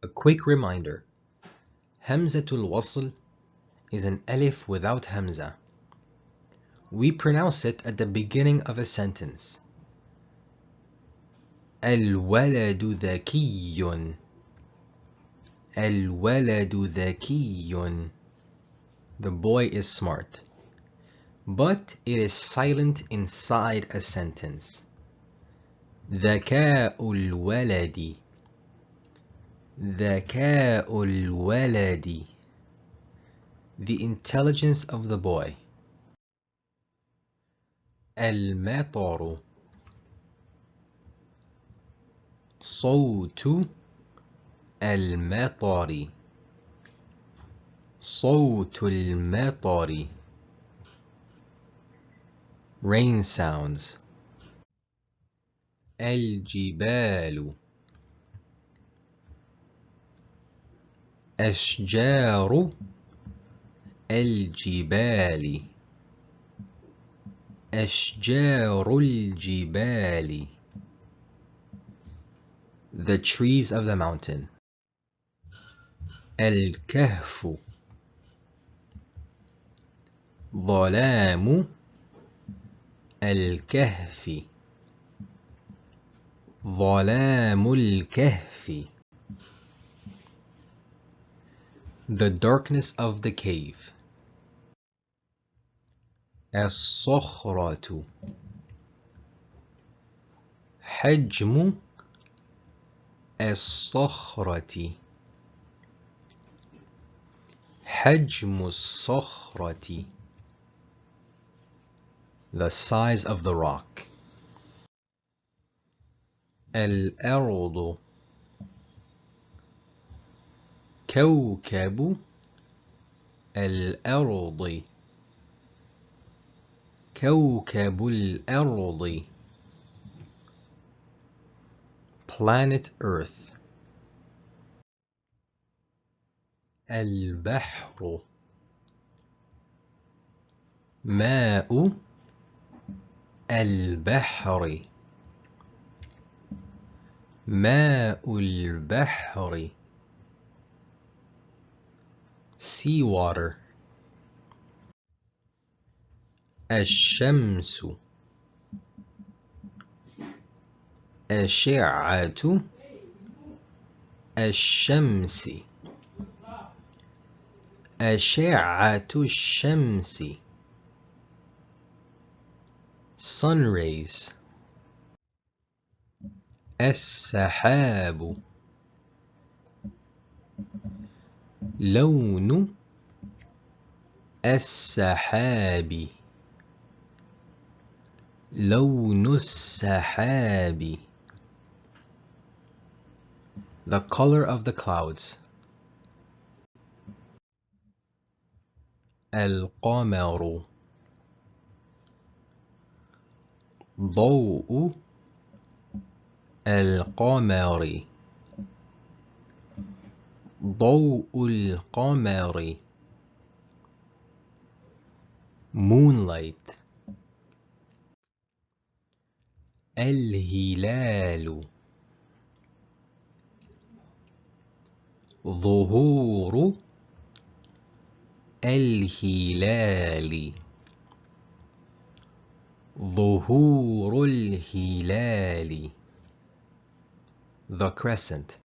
A quick reminder. Hamzatul Wasl is an alif without Hamza. We pronounce it at the beginning of a sentence. الولد ذكي. الولد ذكي. The boy is smart. But it is silent inside a sentence. ذكاء الولد. ذكاء الولد. The intelligence of the boy. المطر. صوت المطر. صوت المطر. Rain sounds. الجبال. أشجار الجبال. أشجار الجبال. The trees of the mountain. الكهف. ظلام الكهف. ظلام الكهف. The darkness of the cave. الصخرة. حجم الصخرة. حجم الصخرة. The size of the rock. الأرض. كوكب الأرض. كوكب الأرض. Planet Earth. البحر. ماء البحر. ماء البحر. Sea water. الشمس. أشعة الشمس. أشعة الشمس. Sun rays. السحاب. لون السحاب. لون السحاب. The color of the clouds. القمر. ضوء القمر. ضوء القمر. Moonlight. الهلال. ظهور الهلال. ظهور الهلال. The crescent.